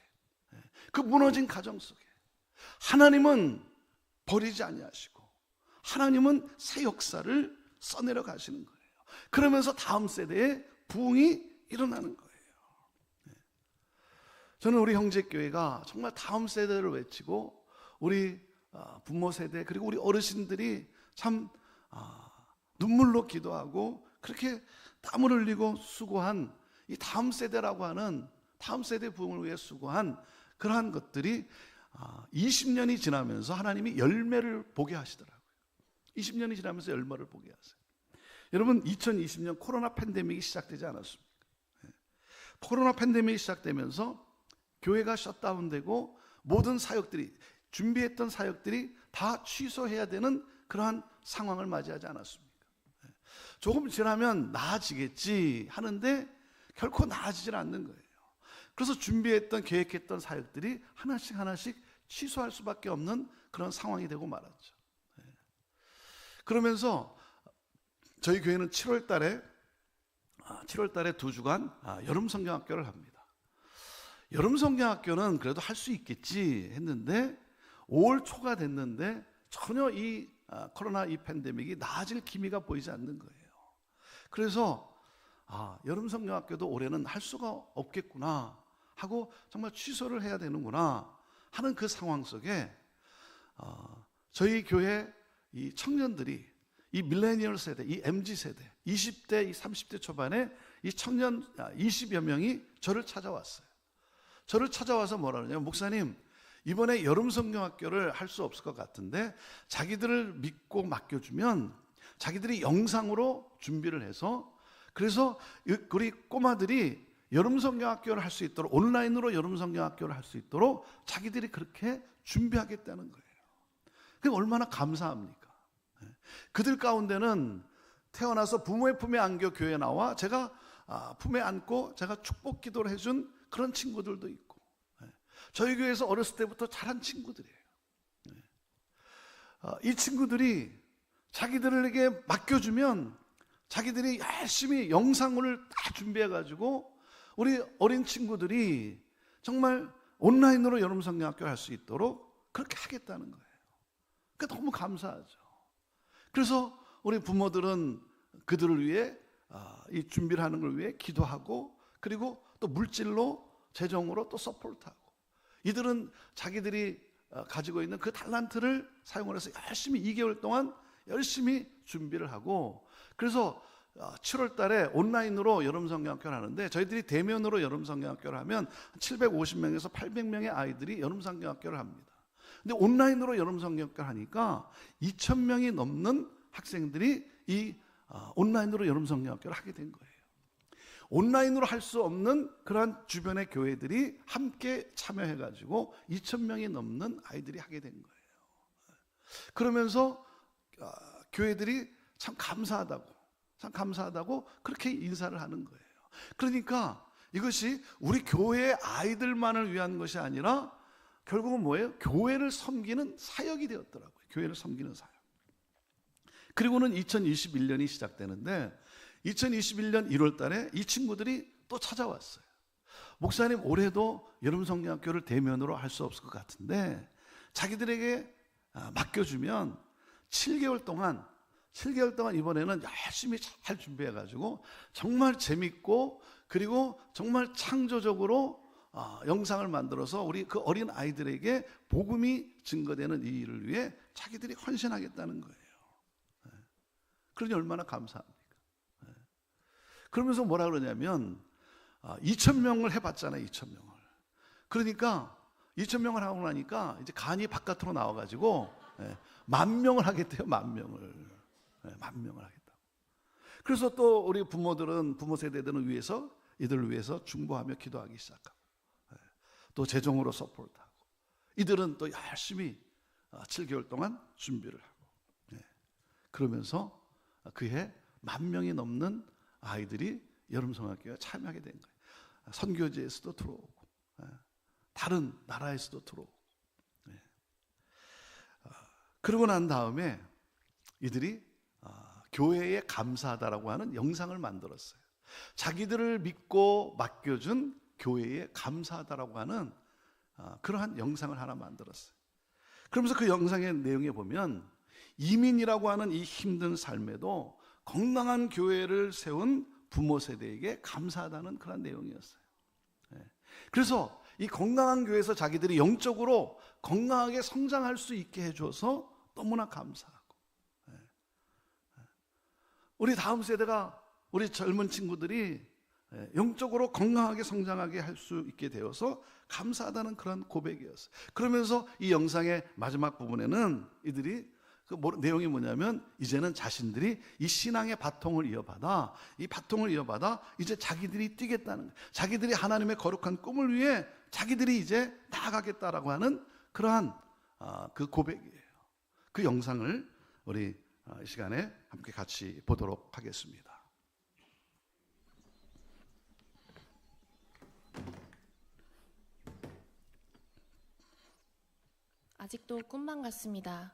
그 무너진 가정 속에 하나님은 버리지 아니하시고 하나님은 새 역사를 써내려 가시는 거예요. 그러면서 다음 세대에 부흥이 일어나는 거예요. 저는 우리 형제교회가 정말 다음 세대를 외치고 우리 부모 세대 그리고 우리 어르신들이 참 눈물로 기도하고 그렇게 땀을 흘리고 수고한 이 다음 세대라고 하는 다음 세대 부흥을 위해 수고한 그러한 것들이 20년이 지나면서 하나님이 열매를 보게 하시더라고요. 20년이 지나면서 열매를 보게 하세요. 여러분, 2020년 코로나 팬데믹이 시작되지 않았습니까? 코로나 팬데믹이 시작되면서 교회가 셧다운되고 모든 사역들이, 준비했던 사역들이 다 취소해야 되는 그러한 상황을 맞이하지 않았습니까? 조금 지나면 나아지겠지 하는데 결코 나아지질 않는 거예요. 그래서 준비했던, 계획했던 사역들이 하나씩 하나씩 취소할 수밖에 없는 그런 상황이 되고 말았죠. 그러면서 저희 교회는 7월 달에 2주간 여름 성경학교를 합니다. 여름 성경학교는 그래도 할 수 있겠지 했는데 5월 초가 됐는데 전혀 이 코로나 이 팬데믹이 나아질 기미가 보이지 않는 거예요. 그래서 여름 성경학교도 올해는 할 수가 없겠구나 하고 정말 취소를 해야 되는구나 하는 그 상황 속에 저희 교회 이 청년들이 이 밀레니얼 세대, 이 MZ 세대, 20대, 이 30대 초반에 이 청년 20여 명이 저를 찾아왔어요. 저를 찾아와서 뭐라 그러냐면, 목사님, 이번에 여름 성경학교를 할 수 없을 것 같은데 자기들을 믿고 맡겨주면 자기들이 영상으로 준비를 해서, 그래서 우리 꼬마들이 여름 성경학교를 할 수 있도록, 온라인으로 여름 성경학교를 할 수 있도록 자기들이 그렇게 준비하겠다는 거예요. 그게 얼마나 감사합니까? 그들 가운데는 태어나서 부모의 품에 안겨 교회에 나와 제가 품에 안고 제가 축복 기도를 해준 그런 친구들도 있고, 저희 교회에서 어렸을 때부터 자란 친구들이에요. 이 친구들이 자기들에게 맡겨주면 자기들이 열심히 영상을 다 준비해가지고 우리 어린 친구들이 정말 온라인으로 여름 성경학교 할 수 있도록 그렇게 하겠다는 거예요. 그러니까 너무 감사하죠. 그래서 우리 부모들은 그들을 위해 이 준비를 하는 걸 위해 기도하고, 그리고 또 물질로, 재정으로 또 서포트하고, 이들은 자기들이 가지고 있는 그 달란트를 사용을 해서 열심히 2개월 동안 열심히 준비를 하고, 그래서 7월 달에 온라인으로 여름 성경학교를 하는데, 저희들이 대면으로 여름 성경학교를 하면 750명에서 800명의 아이들이 여름 성경학교를 합니다. 근데 온라인으로 여름 성경학교를 하니까 2,000명이 넘는 학생들이 이 온라인으로 여름 성경학교를 하게 된 거예요. 온라인으로 할 수 없는 그러한 주변의 교회들이 함께 참여해가지고 2,000명이 넘는 아이들이 하게 된 거예요. 그러면서 교회들이 참 감사하다고 그렇게 인사를 하는 거예요. 그러니까 이것이 우리 교회의 아이들만을 위한 것이 아니라 결국은 뭐예요? 교회를 섬기는 사역이 되었더라고요. 교회를 섬기는 사역. 그리고는 2021년이 시작되는데 2021년 1월 달에 이 친구들이 또 찾아왔어요. 목사님, 올해도 여름 성경학교를 대면으로 할 수 없을 것 같은데 자기들에게 맡겨주면 7개월 동안 이번에는 열심히 잘 준비해가지고 정말 재밌고, 그리고 정말 창조적으로 영상을 만들어서 우리 그 어린 아이들에게 복음이 증거되는 이 일을 위해 자기들이 헌신하겠다는 거예요. 그러니 얼마나 감사합니까? 그러면서 뭐라 그러냐면 2,000명을 해봤잖아요. 2,000명을. 그러니까 2,000명을 하고 나니까 이제 간이 바깥으로 나와가지고 10,000명을 하겠대요. 10,000명을. 10,000명을 하겠다. 그래서 또 우리 부모들은, 부모 세대들은 위해서, 이들을 위해서 중보하며 기도하기 시작하고, 또 재정으로 서포트하고, 이들은 또 열심히 7개월 동안 준비를 하고, 그러면서 그해 10,000명이 넘는 아이들이 여름성학교에 참여하게 된 거예요. 선교지에서도 들어오고, 다른 나라에서도 들어오고. 그러고 난 다음에 이들이 교회에 감사하다라고 하는 영상을 만들었어요. 자기들을 믿고 맡겨준 교회에 감사하다라고 하는 그러한 영상을 하나 만들었어요. 그러면서 그 영상의 내용에 보면 이민이라고 하는 이 힘든 삶에도 건강한 교회를 세운 부모 세대에게 감사하다는 그런 내용이었어요. 그래서 이 건강한 교회에서 자기들이 영적으로 건강하게 성장할 수 있게 해줘서 너무나 감사하고, 우리 다음 세대가, 우리 젊은 친구들이 영적으로 건강하게 성장하게 할 수 있게 되어서 감사하다는 그런 고백이었어요. 그러면서 이 영상의 마지막 부분에는 이들이 내용이 뭐냐면, 이제는 자신들이 이 신앙의 바통을 이어받아 이제 자기들이 뛰겠다는 거예요. 자기들이 하나님의 거룩한 꿈을 위해 자기들이 이제 나아가겠다라고 하는 그러한 그 고백이에요. 그 영상을 우리 이 시간에 함께 같이 보도록 하겠습니다. 아직도 꿈만 같습니다.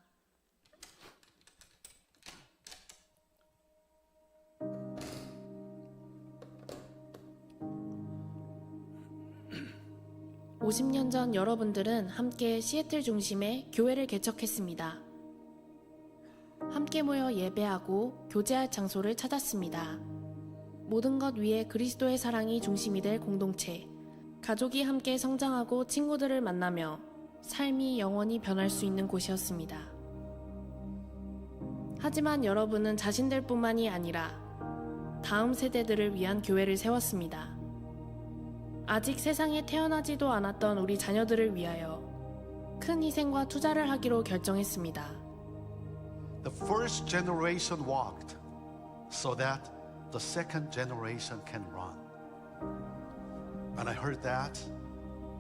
(50년) 전 여러분들은 함께 시애틀 중심에 교회를 개척했습니다. 함께 모여 예배하고 교제할 장소를 찾았습니다. 모든 것 위에 그리스도의 사랑이 중심이 될 공동체, 가족이 함께 성장하고 친구들을 만나며 삶이 영원히 변할 수 있는 곳이었습니다. 하지만 여러분은 자신들뿐만이 아니라 다음 세대들을 위한 교회를 세웠습니다. 아직 세상에 태어나지도 않았던 우리 자녀들을 위하여 큰 희생과 투자를 하기로 결정했습니다. The first generation walked so that the second generation can run. When I heard that,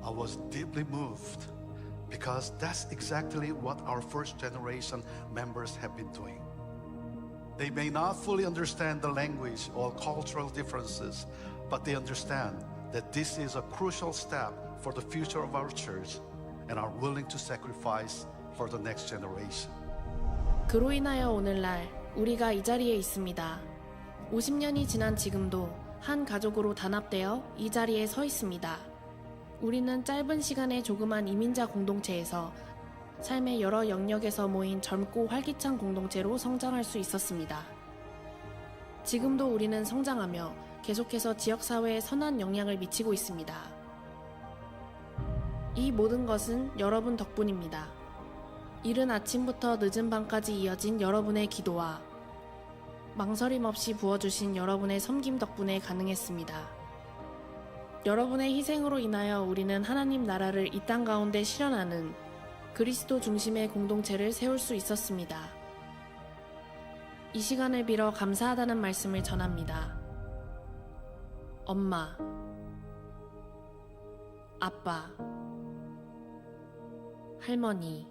I was deeply moved because that's exactly what our first generation members have been doing. They may not fully understand the language or cultural differences, but they understand that this is a crucial step for the future of our church and are willing to sacrifice for the next generation. 그로 인하여 오늘날 우리가 이 자리에 있습니다. 50년이 지난 지금도 한 가족으로 단합되어 이 자리에 서 있습니다. 우리는 짧은 시간에 조그만 이민자 공동체에서 삶의 여러 영역에서 모인 젊고 활기찬 공동체로 성장할 수 있었습니다. 지금도 우리는 성장하며 계속해서 지역사회에 선한 영향을 미치고 있습니다. 이 모든 것은 여러분 덕분입니다. 이른 아침부터 늦은 밤까지 이어진 여러분의 기도와 망설임 없이 부어주신 여러분의 섬김 덕분에 가능했습니다. 여러분의 희생으로 인하여 우리는 하나님 나라를 이 땅 가운데 실현하는 그리스도 중심의 공동체를 세울 수 있었습니다. 이 시간을 빌어 감사하다는 말씀을 전합니다. 엄마, 아빠, 할머니,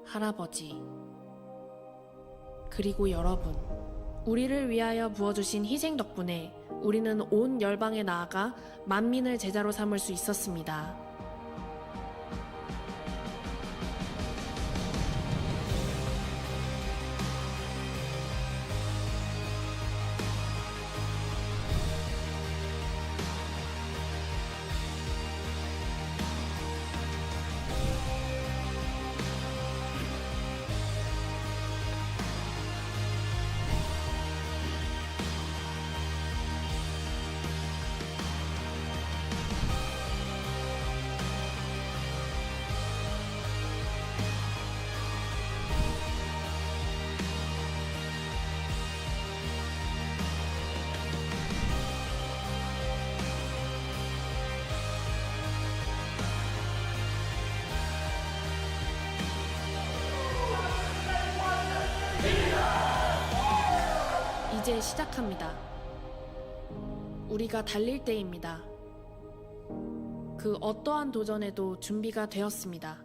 할아버지, 그리고 여러분, 우리를 위하여 부어주신 희생 덕분에 우리는 온 열방에 나아가 만민을 제자로 삼을 수 있었습니다. 이제 시작합니다. 우리가 달릴 때입니다. 그 어떠한 도전에도 준비가 되었습니다.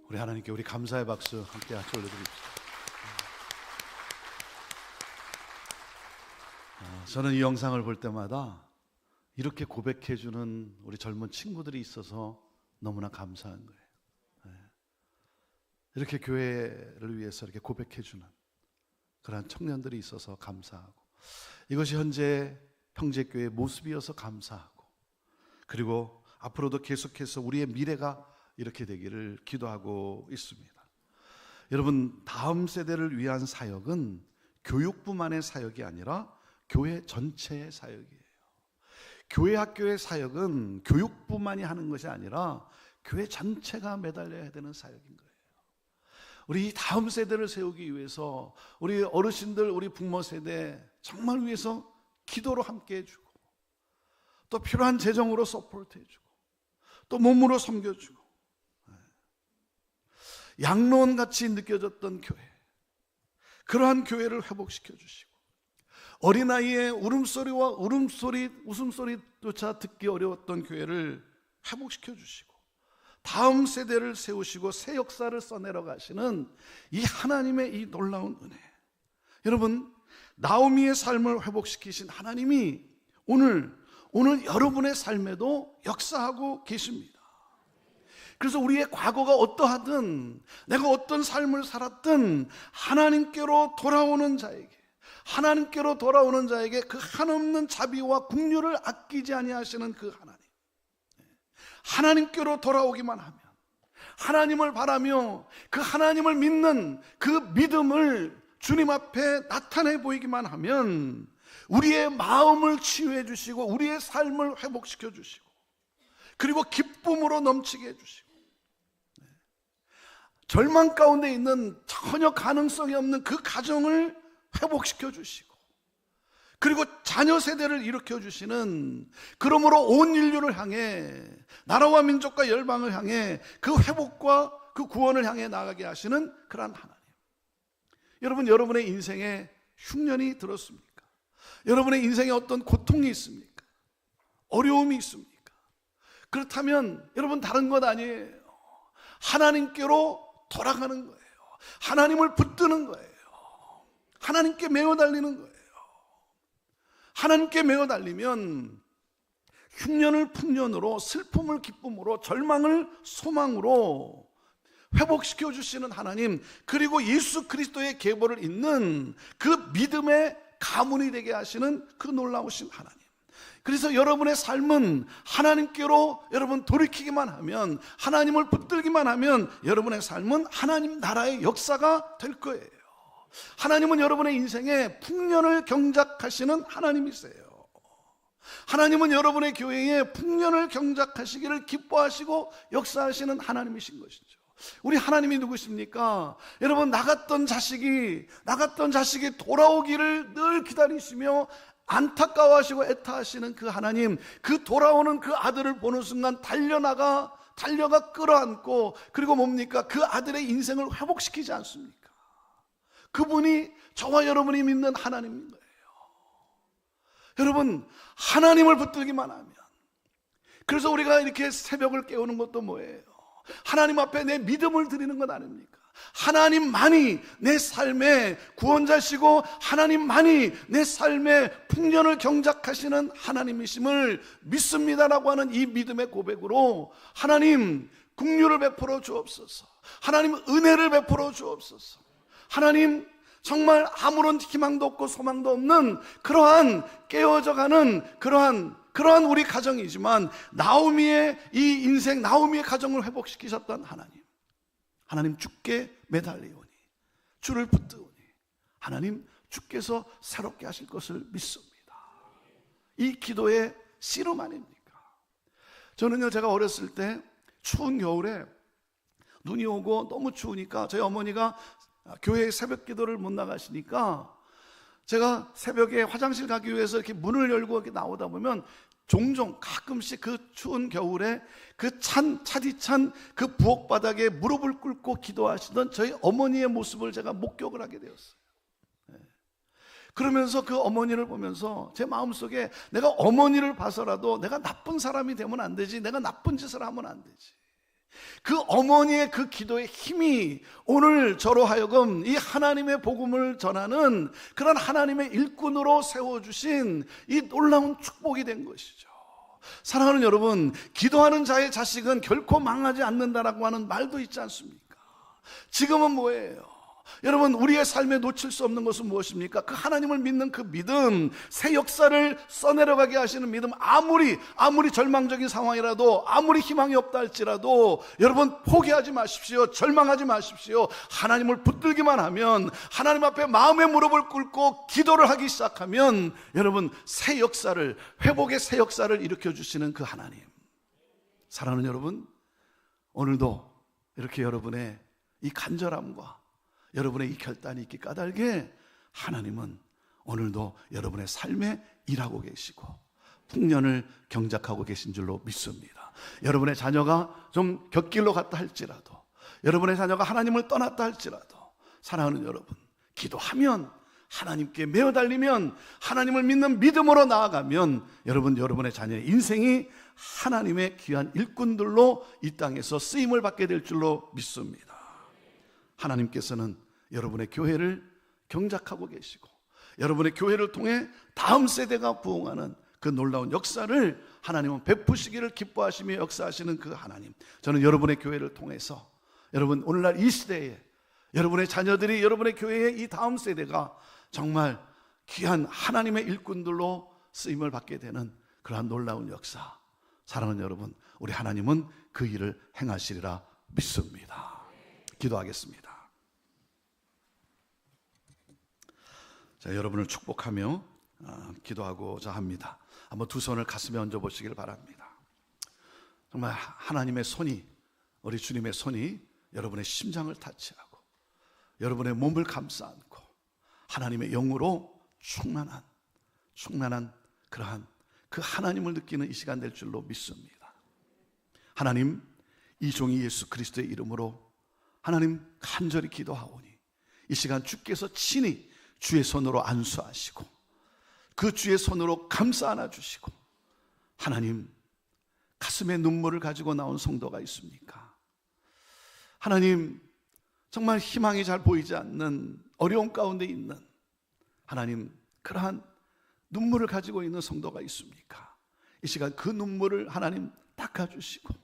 우리 하나님께 우리 감사의 박수 함께 같이 올려드립시다. 저는 이 영상을 볼 때마다 이렇게 고백해주는 우리 젊은 친구들이 있어서 너무나 감사한 거예요. 이렇게 교회를 위해서 이렇게 고백해주는 그러한 청년들이 있어서 감사하고, 이것이 현재 평재교회의 모습이어서 감사하고, 그리고 앞으로도 계속해서 우리의 미래가 이렇게 되기를 기도하고 있습니다. 여러분, 다음 세대를 위한 사역은 교육부만의 사역이 아니라 교회 전체의 사역이에요. 교회 학교의 사역은 교육부만이 하는 것이 아니라 교회 전체가 매달려야 되는 사역인 거예요. 우리 다음 세대를 세우기 위해서 우리 어르신들, 우리 부모 세대 정말 위해서 기도로 함께 해주고, 또 필요한 재정으로 서포트 해주고, 또 몸으로 섬겨주고, 양로원같이 느껴졌던 교회, 그러한 교회를 회복시켜 주시고, 어린아이의 울음소리와 웃음소리조차 듣기 어려웠던 교회를 회복시켜 주시고, 다음 세대를 세우시고 새 역사를 써내려 가시는 이 하나님의 이 놀라운 은혜, 여러분, 나오미의 삶을 회복시키신 하나님이 오늘 여러분의 삶에도 역사하고 계십니다. 그래서 우리의 과거가 어떠하든, 내가 어떤 삶을 살았든 하나님께로 돌아오는 자에게 그 한없는 자비와 긍휼을 아끼지 아니하시는 그 하나님께로 돌아오기만 하면, 하나님을 바라며 그 하나님을 믿는 그 믿음을 주님 앞에 나타내 보이기만 하면 우리의 마음을 치유해 주시고, 우리의 삶을 회복시켜 주시고, 그리고 기쁨으로 넘치게 해 주시고, 절망 가운데 있는 전혀 가능성이 없는 그 가정을 회복시켜 주시고, 그리고 자녀 세대를 일으켜 주시는, 그러므로 온 인류를 향해, 나라와 민족과 열방을 향해 그 회복과 그 구원을 향해 나가게 하시는 그러한 하나님. 여러분, 여러분의 인생에 흉년이 들었습니까? 여러분의 인생에 어떤 고통이 있습니까? 어려움이 있습니까? 그렇다면 여러분, 다른 것 아니에요. 하나님께로 돌아가는 거예요. 하나님을 붙드는 거예요. 하나님께 매어 달리는 거예요. 하나님께 매어 달리면 흉년을 풍년으로, 슬픔을 기쁨으로, 절망을 소망으로 회복시켜 주시는 하나님, 그리고 예수 그리스도의 계보를 잇는 그 믿음의 가문이 되게 하시는 그 놀라우신 하나님. 그래서 여러분의 삶은 하나님께로 여러분 돌이키기만 하면, 하나님을 붙들기만 하면 여러분의 삶은 하나님 나라의 역사가 될 거예요. 하나님은 여러분의 인생에 풍년을 경작하시는 하나님이세요. 하나님은 여러분의 교회에 풍년을 경작하시기를 기뻐하시고 역사하시는 하나님이신 것이죠. 우리 하나님이 누구십니까? 여러분, 나갔던 자식이 돌아오기를 늘 기다리시며 안타까워하시고 애타하시는 그 하나님, 그 돌아오는 그 아들을 보는 순간 달려가 끌어안고, 그리고 뭡니까? 그 아들의 인생을 회복시키지 않습니까? 그분이 저와 여러분이 믿는 하나님인 거예요. 여러분, 하나님을 붙들기만 하면, 그래서 우리가 이렇게 새벽을 깨우는 것도 뭐예요? 하나님 앞에 내 믿음을 드리는 것 아닙니까? 하나님만이 내 삶의 구원자시고 하나님만이 내 삶의 풍년을 경작하시는 하나님이심을 믿습니다라고 하는 이 믿음의 고백으로 하나님 긍휼을 베풀어 주옵소서, 하나님 은혜를 베풀어 주옵소서, 하나님 정말 아무런 희망도 없고 소망도 없는 그러한 깨어져가는 그러한 우리 가정이지만 나오미의 이 인생, 나오미의 가정을 회복시키셨던 하나님 주께 매달리오니, 주를 붙드오니 하나님 주께서 새롭게 하실 것을 믿습니다. 이 기도의 씨름 아닙니까? 저는요, 제가 어렸을 때 추운 겨울에 눈이 오고 너무 추우니까 저희 어머니가 교회 새벽 기도를 못 나가시니까 제가 새벽에 화장실 가기 위해서 이렇게 문을 열고 이렇게 나오다 보면 종종 가끔씩 그 추운 겨울에 그 차디찬 그 부엌 바닥에 무릎을 꿇고 기도하시던 저희 어머니의 모습을 제가 목격을 하게 되었어요. 그러면서 그 어머니를 보면서 제 마음속에 내가 어머니를 봐서라도 내가 나쁜 사람이 되면 안 되지, 내가 나쁜 짓을 하면 안 되지, 그 어머니의 그 기도의 힘이 오늘 저로 하여금 이 하나님의 복음을 전하는 그런 하나님의 일꾼으로 세워주신 이 놀라운 축복이 된 것이죠. 사랑하는 여러분, 기도하는 자의 자식은 결코 망하지 않는다라고 하는 말도 있지 않습니까? 지금은 뭐예요? 여러분, 우리의 삶에 놓칠 수 없는 것은 무엇입니까? 그 하나님을 믿는 그 믿음, 새 역사를 써내려가게 하시는 믿음. 아무리 절망적인 상황이라도, 아무리 희망이 없다 할지라도 여러분 포기하지 마십시오. 절망하지 마십시오. 하나님을 붙들기만 하면, 하나님 앞에 마음의 무릎을 꿇고 기도를 하기 시작하면 여러분 새 역사를, 회복의 새 역사를 일으켜주시는 그 하나님. 사랑하는 여러분, 오늘도 이렇게 여러분의 이 간절함과 여러분의 이 결단이 있기 까닭에 하나님은 오늘도 여러분의 삶에 일하고 계시고 풍년을 경작하고 계신 줄로 믿습니다. 여러분의 자녀가 좀 곁길로 갔다 할지라도, 여러분의 자녀가 하나님을 떠났다 할지라도, 사랑하는 여러분, 기도하면, 하나님께 매어 달리면, 하나님을 믿는 믿음으로 나아가면 여러분의 자녀의 인생이 하나님의 귀한 일꾼들로 이 땅에서 쓰임을 받게 될 줄로 믿습니다. 하나님께서는 여러분의 교회를 경작하고 계시고 여러분의 교회를 통해 다음 세대가 부흥하는 그 놀라운 역사를 하나님은 베푸시기를 기뻐하시며 역사하시는 그 하나님, 저는 여러분의 교회를 통해서 여러분 오늘날 이 시대에 여러분의 자녀들이, 여러분의 교회의 이 다음 세대가 정말 귀한 하나님의 일꾼들로 쓰임을 받게 되는 그러한 놀라운 역사, 사랑하는 여러분, 우리 하나님은 그 일을 행하시리라 믿습니다. 기도하겠습니다. 자, 여러분을 축복하며 기도하고자 합니다. 한번 두 손을 가슴에 얹어 보시길 바랍니다. 정말 하나님의 손이, 우리 주님의 손이 여러분의 심장을 타치하고 여러분의 몸을 감싸 안고 하나님의 영으로 충만한 그러한 그 하나님을 느끼는 이 시간 될 줄로 믿습니다. 하나님, 이 종이 예수 그리스도의 이름으로 하나님 간절히 기도하오니 이 시간 주께서 친히 주의 손으로 안수하시고 그 주의 손으로 감싸 안아주시고, 하나님 가슴에 눈물을 가지고 나온 성도가 있습니까? 하나님 정말 희망이 잘 보이지 않는 어려움 가운데 있는 하나님 그러한 눈물을 가지고 있는 성도가 있습니까? 이 시간 그 눈물을 하나님 닦아주시고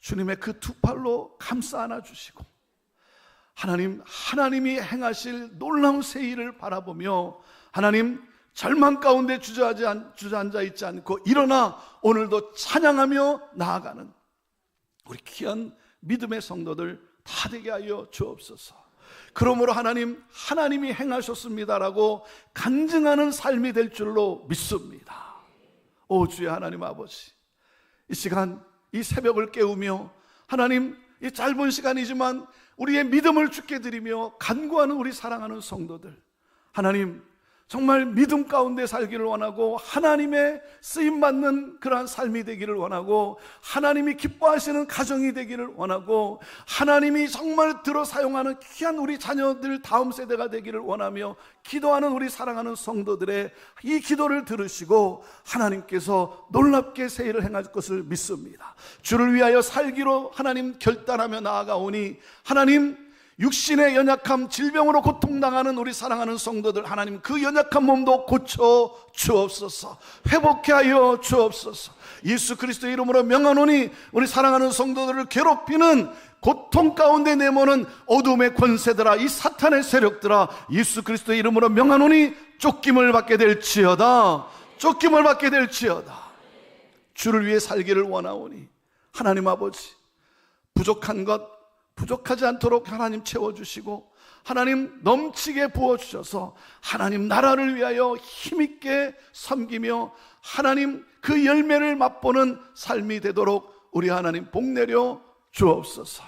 주님의 그 두 팔로 감싸 안아주시고 하나님이 행하실 놀라운 새 일을 바라보며 하나님 절망 가운데 주저앉아 있지 않고 일어나 오늘도 찬양하며 나아가는 우리 귀한 믿음의 성도들 다 되게 하여 주옵소서. 그러므로 하나님이 행하셨습니다라고 간증하는 삶이 될 줄로 믿습니다. 오 주의 하나님 아버지, 이 시간 이 새벽을 깨우며 하나님, 이 짧은 시간이지만 우리의 믿음을 주께 드리며 간구하는 우리 사랑하는 성도들, 하나님 정말 믿음 가운데 살기를 원하고 하나님의 쓰임받는 그러한 삶이 되기를 원하고 하나님이 기뻐하시는 가정이 되기를 원하고 하나님이 정말 들어 사용하는 귀한 우리 자녀들 다음 세대가 되기를 원하며 기도하는 우리 사랑하는 성도들의 이 기도를 들으시고 하나님께서 놀랍게 새 일을 행할 것을 믿습니다. 주를 위하여 살기로 하나님 결단하며 나아가오니 하나님, 육신의 연약함, 질병으로 고통당하는 우리 사랑하는 성도들, 하나님 그 연약한 몸도 고쳐 주옵소서. 회복해 하여 주옵소서. 예수 그리스도의 이름으로 명하노니 우리 사랑하는 성도들을 괴롭히는 고통 가운데 내모는 어둠의 권세들아, 이 사탄의 세력들아, 예수 그리스도의 이름으로 명하노니 쫓김을 받게 될지어다. 쫓김을 받게 될지어다. 주를 위해 살기를 원하오니 하나님 아버지, 부족한 것 부족하지 않도록 하나님 채워주시고 하나님 넘치게 부어주셔서 하나님 나라를 위하여 힘있게 섬기며 하나님 그 열매를 맛보는 삶이 되도록 우리 하나님 복내려 주옵소서.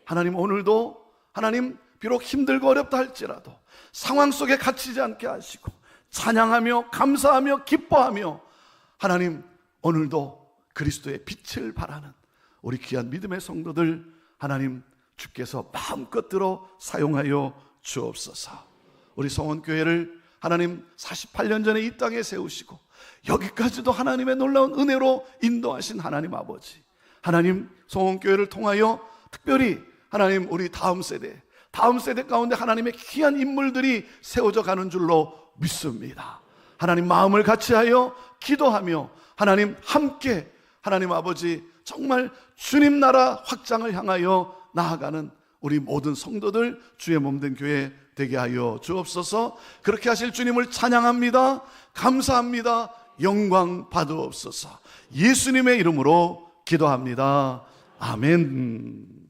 하나님 오늘도 하나님 비록 힘들고 어렵다 할지라도 상황 속에 갇히지 않게 하시고 찬양하며 감사하며 기뻐하며 하나님 오늘도 그리스도의 빛을 발하는 우리 귀한 믿음의 성도들 하나님 주께서 마음껏 들어 사용하여 주옵소서. 우리 성원교회를 하나님 48년 전에 이 땅에 세우시고 여기까지도 하나님의 놀라운 은혜로 인도하신 하나님 아버지, 하나님 성원교회를 통하여 특별히 하나님 우리 다음 세대 가운데 하나님의 귀한 인물들이 세워져 가는 줄로 믿습니다. 하나님 마음을 같이하여 기도하며 하나님 함께 하나님 아버지 정말 주님 나라 확장을 향하여 나아가는 우리 모든 성도들 주의 몸된 교회 되게 하여 주옵소서. 그렇게 하실 주님을 찬양합니다. 감사합니다. 영광 받으옵소서. 예수님의 이름으로 기도합니다. 아멘.